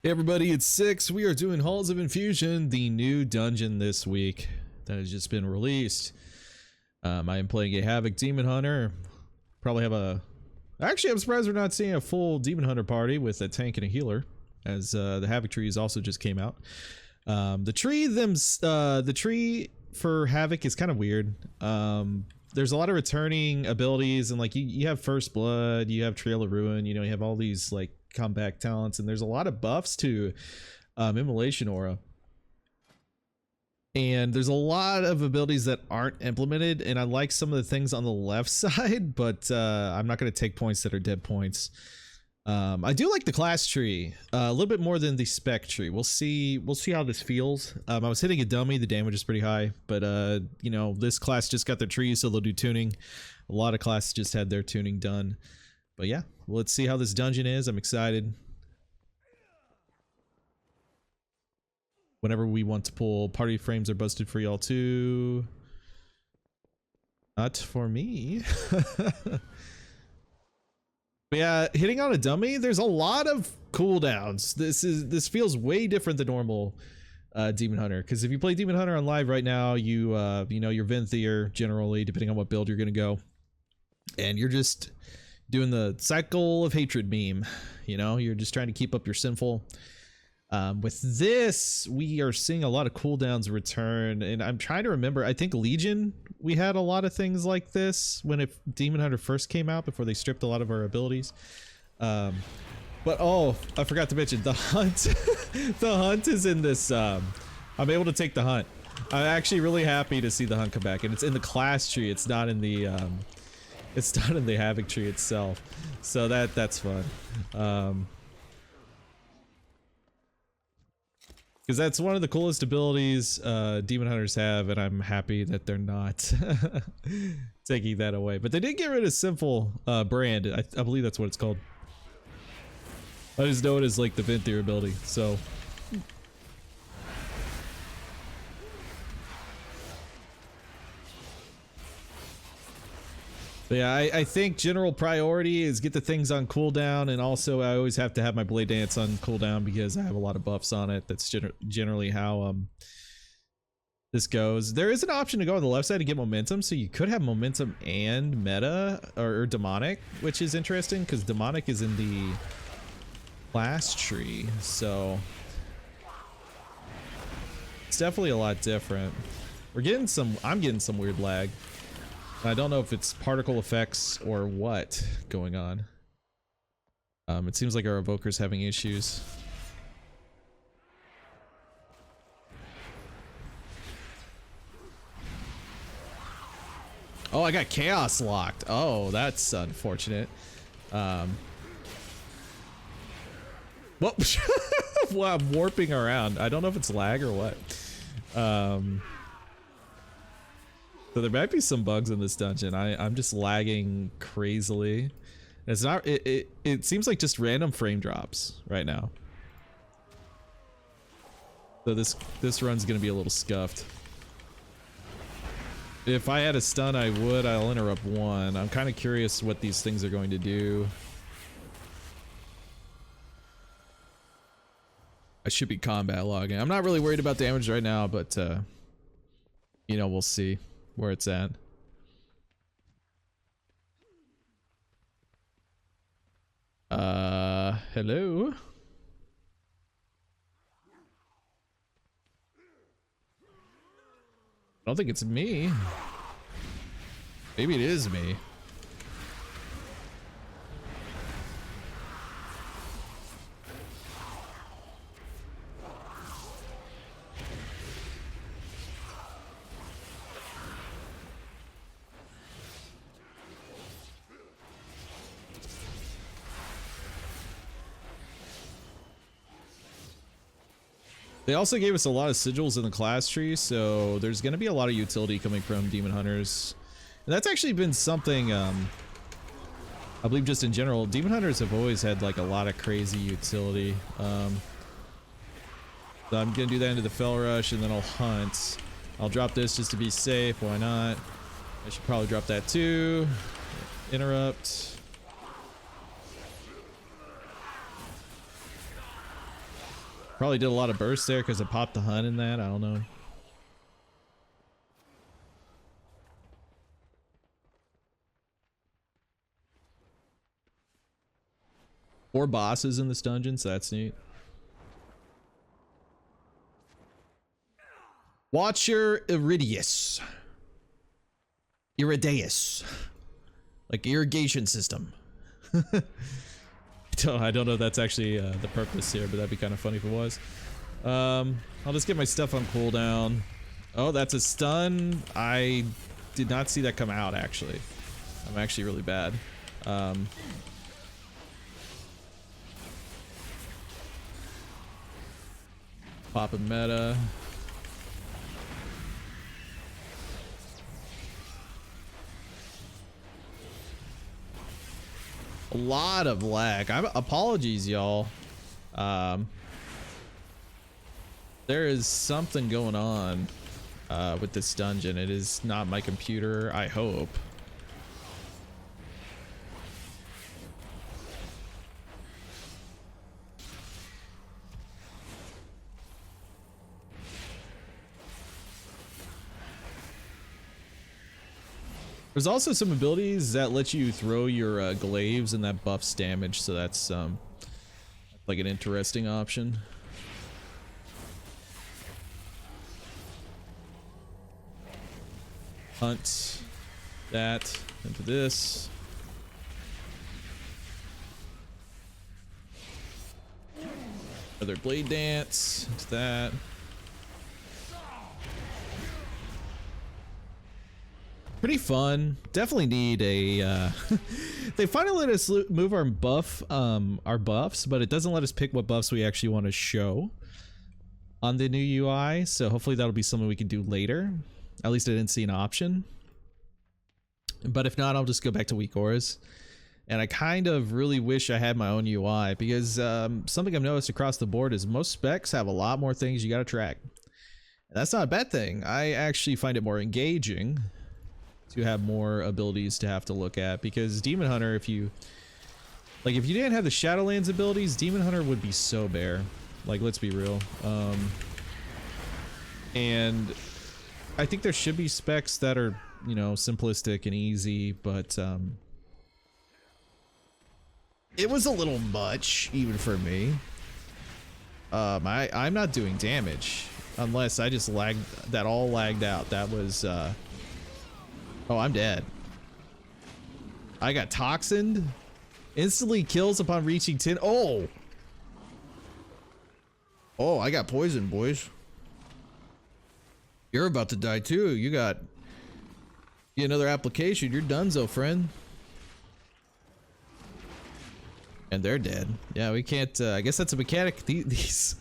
Hey everybody, it's Six. We are doing Halls of Infusion, the new dungeon this week that has just been released. I am playing a Havoc Demon Hunter. Probably have a... Actually, I'm surprised we're not seeing a full Demon Hunter party with a tank and a healer, as the Havoc trees also just came out. The tree for Havoc is kind of weird. There's a lot of returning abilities, and like you have First Blood, you have Trail of Ruin, you know, you have all these like comeback talents, and there's a lot of buffs to Immolation Aura, and there's a lot of abilities that aren't implemented, and I like some of the things on the left side, but I'm not going to take points that are dead points. I do like the class tree a little bit more than the spec tree. We'll see how this feels. I was hitting a dummy, the damage is pretty high, but you know, this class just got their trees, so they'll do tuning. A lot of classes just had their tuning done. But yeah, let's see how this dungeon is. I'm excited. Whenever we want to pull, party frames are busted for y'all too. Not for me. But yeah, hitting on a dummy, there's a lot of cooldowns. This feels way different than normal Demon Hunter, because if you play Demon Hunter on live right now, you know, you're Venthier generally, depending on what build you're gonna go, and you're just doing the cycle of hatred meme. You know, you're just trying to keep up your sinful. With this, we are seeing a lot of cooldowns return, and I'm trying to remember, I think Legion, we had a lot of things like this when Demon Hunter first came out, before they stripped a lot of our abilities. But oh, I forgot to mention the hunt. The hunt is in this. I'm able to take the hunt. I'm actually really happy to see the hunt come back, and it's in the class tree. It's not in the it's not in the Havoc tree itself, so that's fun. Because that's one of the coolest abilities Demon Hunters have, and I'm happy that they're not taking that away. But they did get rid of Sinful Brand. I believe that's what it's called. I just know it as like the Venthier ability, so. But yeah, I think general priority is get the things on cooldown, and also I always have to have my Blade Dance on cooldown because I have a lot of buffs on it. That's generally how this goes. There is an option to go on the left side to get momentum, so you could have momentum and meta or demonic, which is interesting because demonic is in the class tree, so it's definitely a lot different. I'm getting some weird lag. I don't know if it's particle effects or what going on. It seems like our evoker's having issues. Oh, I got chaos locked. Oh, that's unfortunate. Well, well, I'm warping around. I don't know if it's lag or what. So there might be some bugs in this dungeon. I'm just lagging crazily. It's not. It seems like just random frame drops right now. So this run's gonna be a little scuffed. If I had a stun, I would. I'll interrupt one. I'm kind of curious what these things are going to do. I should be combat logging. I'm not really worried about damage right now, but you know, we'll see where it's at. Hello? I don't think it's me. Maybe it is me. They also gave us a lot of sigils in the class tree, so there's going to be a lot of utility coming from Demon Hunters. And that's actually been something, I believe just in general, Demon Hunters have always had like a lot of crazy utility. So I'm going to do that into the Fell Rush, and then I'll hunt. I'll drop this just to be safe, why not? I should probably drop that too. Interrupt. Probably did a lot of bursts there because I popped the hunt in that. I don't know. Four bosses in this dungeon, so that's neat. Watch your Irideus. Irideus. Like irrigation system. I don't know if that's actually the purpose here, but that'd be kind of funny if it was. I'll just get my stuff on cooldown. Oh, that's a stun. I did not see that come out, actually. I'm actually really bad. Pop a meta. A lot of lag. Apologies, y'all. There is something going on with this dungeon. It is not my computer, I hope. There's also some abilities that let you throw your glaives and that buffs damage, so that's like an interesting option. Hunt that into this. Another blade dance into that. Pretty fun. Definitely need a they finally let us move our buffs, but it doesn't let us pick what buffs we actually want to show on the new UI, so hopefully that'll be something we can do later. At least I didn't see an option, but if not, I'll just go back to weak auras. And I kind of really wish I had my own UI, because something I've noticed across the board is most specs have a lot more things you got to track, and that's not a bad thing. I actually find it more engaging to have more abilities to have to look at, because Demon Hunter, if you didn't have the Shadowlands abilities, Demon Hunter would be so bare. Like, let's be real. And I think there should be specs that are, you know, simplistic and easy, but it was a little much even for me. I'm not doing damage unless I just lagged. That all lagged out. That was oh, I'm dead. I got toxined. Instantly kills upon reaching 10. Oh, I got poisoned, boys. You're about to die too. You got another application. You're donezo, friend. And they're dead. Yeah, we can't. I guess that's a mechanic. These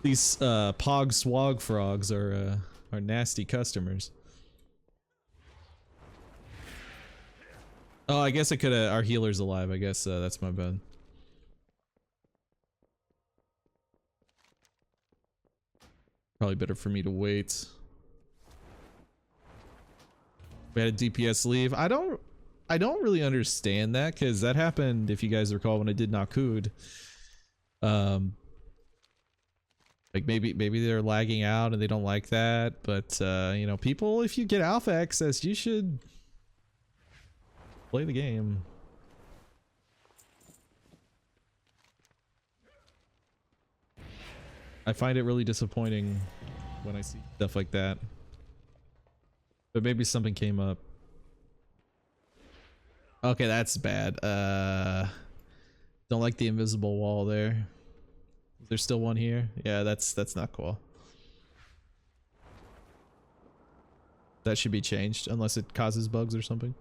pog swag frogs are nasty customers. Oh, I guess I could have. Our healer's alive. I guess that's my bad. Probably better for me to wait. We had a DPS leave. I don't really understand that, because that happened, if you guys recall, when I did Nakud. Like maybe they're lagging out and they don't like that, but you know, people, if you get alpha access, you should play the game. I find it really disappointing when I see stuff like that. But maybe something came up. Okay, that's bad. Don't like the invisible wall there. Is there still one here? Yeah, that's not cool. That should be changed unless it causes bugs or something.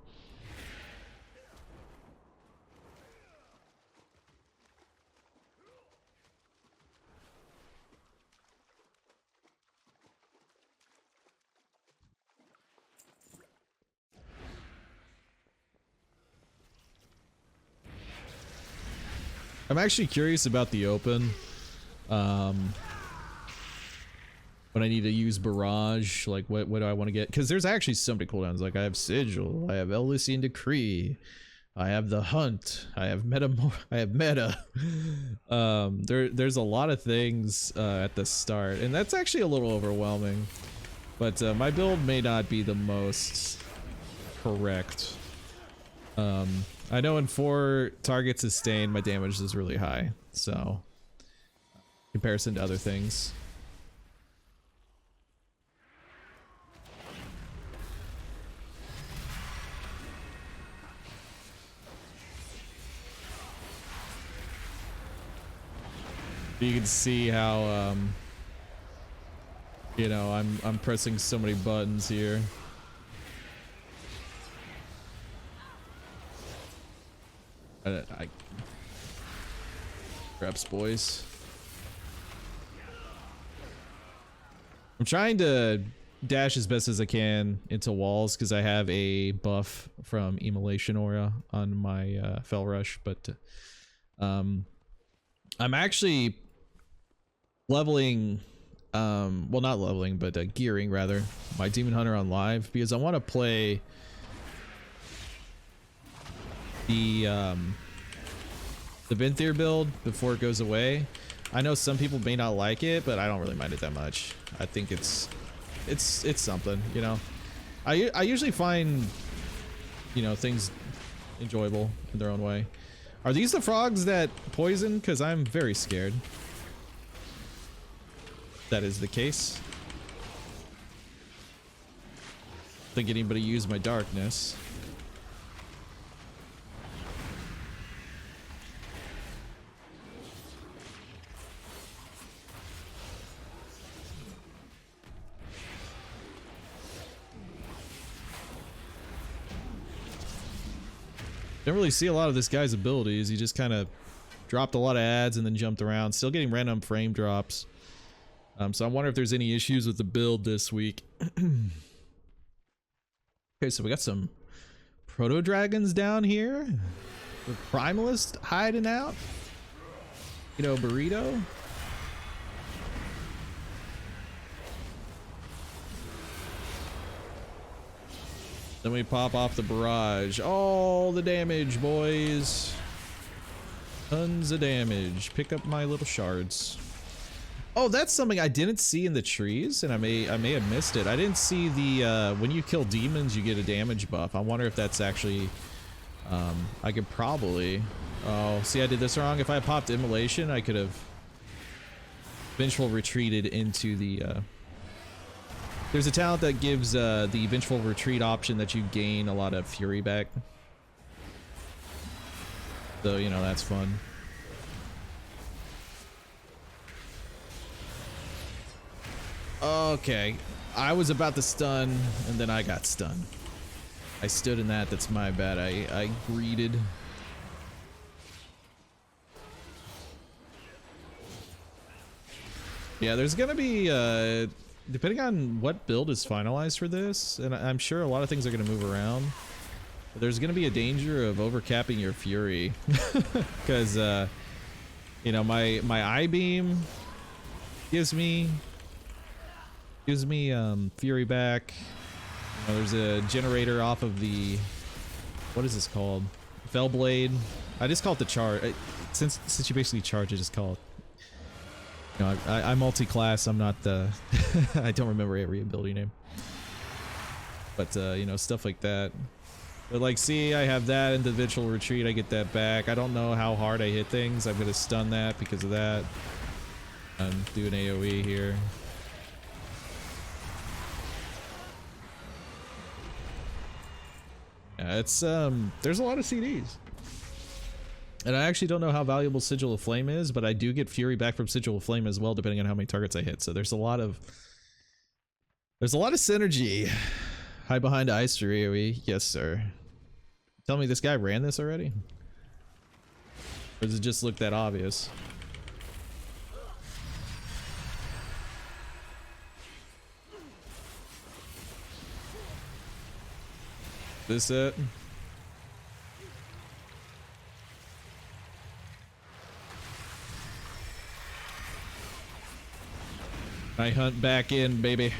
I'm actually curious about the open. When I need to use barrage, like what do I want to get? Because there's actually so many cooldowns. Like I have Sigil, I have Elysian Decree, I have the hunt. I have meta. There's a lot of things at the start, and that's actually a little overwhelming. But my build may not be the most correct. I know in 4 targets sustained, my damage is really high. So, comparison to other things. You can see how, you know, I'm pressing so many buttons here. I Reps, boys. I'm trying to dash as best as I can into walls because I have a buff from Immolation Aura on my Fell Rush, but I'm actually leveling, well, not leveling, but gearing rather, my Demon Hunter on live because I want to play the Venthyr build before it goes away. I know some people may not like it, but I don't really mind it that much. I think it's something, you know. I usually find, you know, things enjoyable in their own way. Are these the frogs that poison? Because I'm very scared that is the case. Think anybody used my darkness. Don't really see a lot of this guy's abilities. He just kind of dropped a lot of ads and then jumped around. Still getting random frame drops. So I wonder if there's any issues with the build this week. Okay, so we got some proto dragons down here. The primalist hiding out. You know, burrito. Then we pop off the barrage. All the damage, boys. Tons of damage. Pick up my little shards. Oh, that's something I didn't see in the trees, and I may have missed it. I didn't see the when you kill demons, you get a damage buff. I wonder if that's actually I could probably. Oh, see, I did this wrong. If I popped immolation, I could have vengeful retreated into the. There's a talent that gives the vengeful retreat option that you gain a lot of fury back. So, you know, that's fun. Okay, I was about to stun, and then I got stunned. I stood in that, that's my bad. I greeted. Yeah, there's gonna be, depending on what build is finalized for this, and I'm sure a lot of things are gonna move around, but there's gonna be a danger of overcapping your fury. Because, you know, my I-beam gives me fury back. You know, there's a generator off of the, what is this called? Fellblade. I just call it the charge. Since you basically charge, I just call it. You know, I multi-class. I'm not the. I don't remember every ability name. But you know, stuff like that. But like, see, I have that in the vengeful retreat. I get that back. I don't know how hard I hit things. I'm gonna stun that because of that. I'm doing AOE here. Yeah, it's there's a lot of CDs. And I actually don't know how valuable Sigil of Flame is, but I do get fury back from Sigil of Flame as well, depending on how many targets I hit. So there's a lot of synergy. Hide behind ice for AoE. Yes, sir. Tell me this guy ran this already? Or does it just look that obvious? This it? I hunt back in, baby.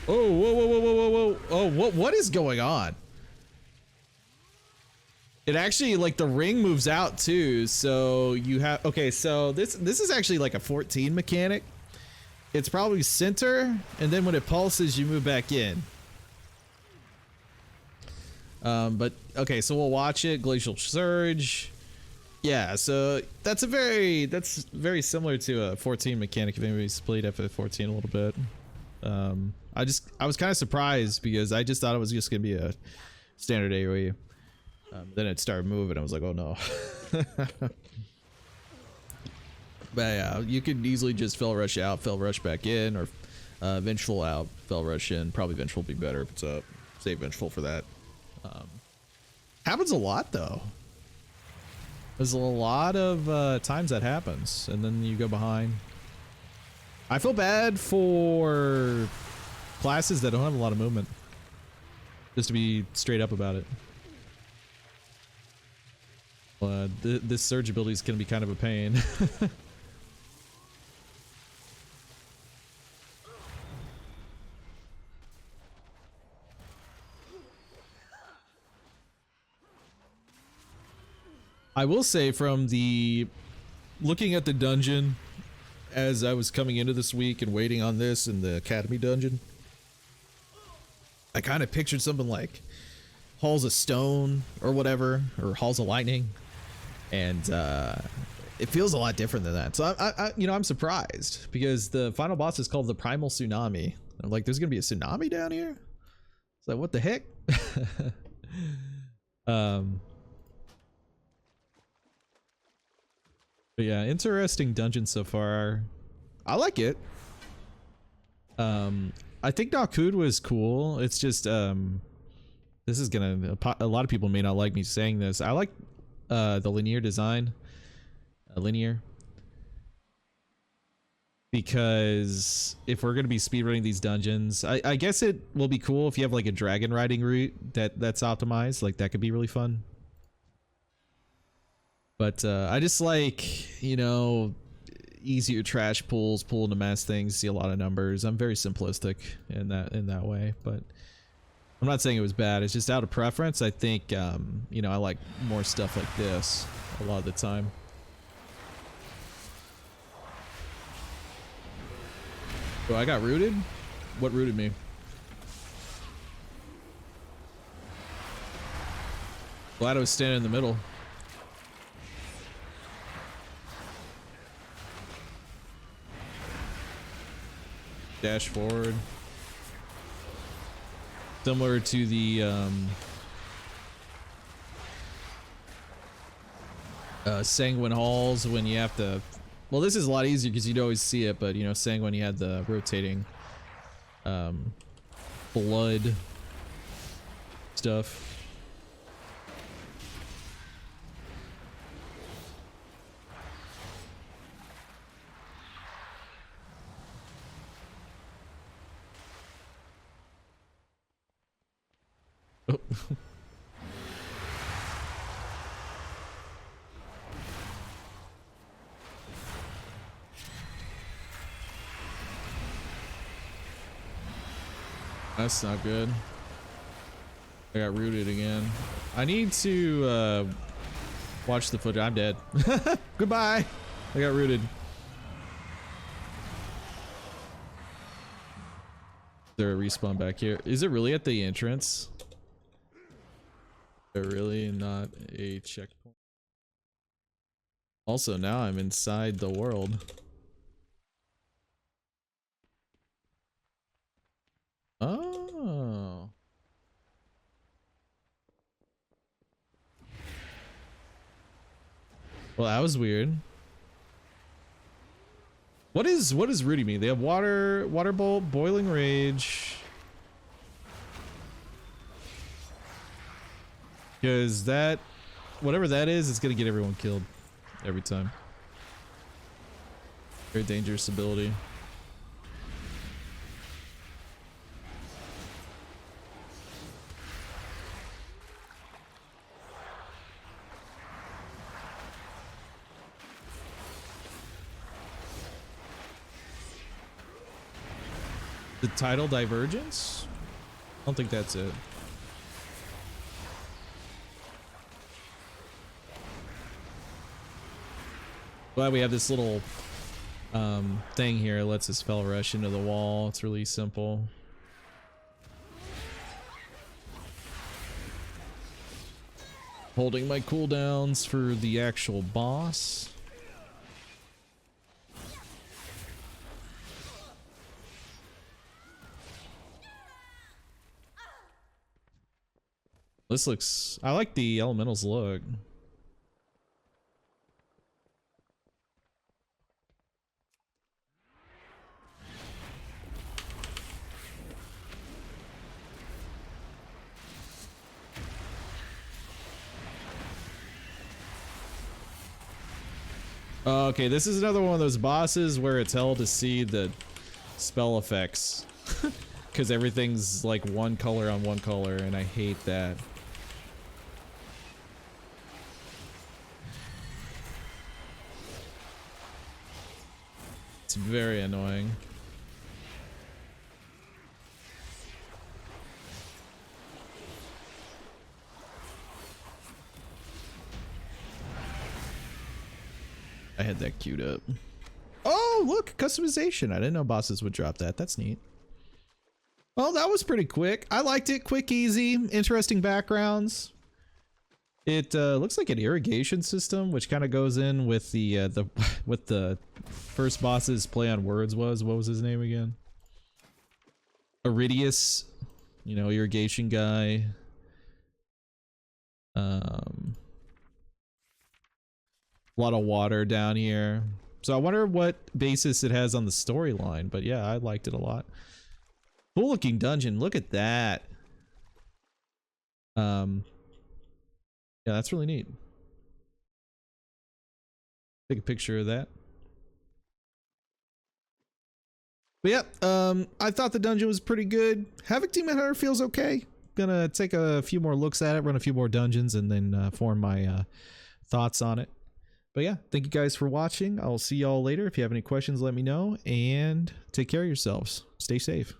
Oh, whoa, whoa, whoa, whoa, what is going on? It actually, like, the ring moves out too, so you have, okay, so this is actually like a 14 mechanic. It's probably center, and then when it pulses, you move back in. But okay, so we'll watch it. Glacial Surge. Yeah, so that's very similar to a 14 mechanic if anybody's played FF14 a little bit. I was kind of surprised because I just thought it was just gonna be a standard AoE. Then it started moving. I was like, oh no. But yeah, you could easily just Fell Rush out, Fell Rush back in, or Vengeful out, Fell Rush in. Probably Vengeful would be better, so save Vengeful for that. Happens a lot though. There's a lot of times that happens, and then you go behind. I feel bad for classes that don't have a lot of movement. Just to be straight up about it. This surge ability is going to be kind of a pain. I will say, from the looking at the dungeon as I was coming into this week and waiting on this in the Academy dungeon, I kind of pictured something like Halls of Stone or whatever, or Halls of Lightning, and it feels a lot different than that. So I'm surprised because the final boss is called the Primal Tsunami. I'm like, there's gonna be a tsunami down here? It's like, what the heck? But yeah, interesting dungeon so far. I like it. I think Nakud was cool. It's just this is gonna, a lot of people may not like me saying this. I like the linear design, linear, because if we're gonna be speedrunning these dungeons, I guess it will be cool if you have like a dragon riding route that's optimized. Like that could be really fun. But I just like, you know, easier trash pulls, pull into mass things, see a lot of numbers. I'm very simplistic in that way, but I'm not saying it was bad. It's just out of preference. I think, you know, I like more stuff like this a lot of the time. Oh, I got rooted? What rooted me? Glad I was standing in the middle. Dash forward. Similar to the Sanguine Halls when you have to, well, this is a lot easier because you'd always see it, but you know, Sanguine, you had the rotating blood stuff. Oh. That's not good. I got rooted again. I need to watch the footage. I'm dead. Goodbye. I got rooted. Is there a respawn back here? Is it really at the entrance? They're really not a checkpoint. Also, now I'm inside the world. Oh. Well, that was weird. What is Rudy mean? They have water bolt, boiling rage. Because that, whatever that is, it's gonna get everyone killed every time. Very dangerous ability. The tidal divergence? I don't think that's it. Glad we have this little thing here. It lets us spell rush into the wall. It's really simple. Holding my cooldowns for the actual boss. This looks, I like the elementals look. Okay, this is another one of those bosses where it's hell to see the spell effects. Because everything's like one color on one color, and I hate that. It's very annoying. I had that queued up. Oh, look, customization. I didn't know bosses would drop that. That's neat. Well, that was pretty quick. I liked it. Quick, easy, interesting backgrounds. It looks like an irrigation system, which kind of goes in with the what the first boss's play on words was. What was his name again? Irideus, you know, irrigation guy. A lot of water down here. So I wonder what basis it has on the storyline, but yeah, I liked it a lot. Cool looking dungeon. Look at that. Yeah, that's really neat. Take a picture of that. But yeah, I thought the dungeon was pretty good. Havoc Demon Hunter feels okay. Gonna take a few more looks at it, run a few more dungeons, and then form my thoughts on it. But yeah, thank you guys for watching. I'll see y'all later. If you have any questions, let me know, and take care of yourselves. Stay safe.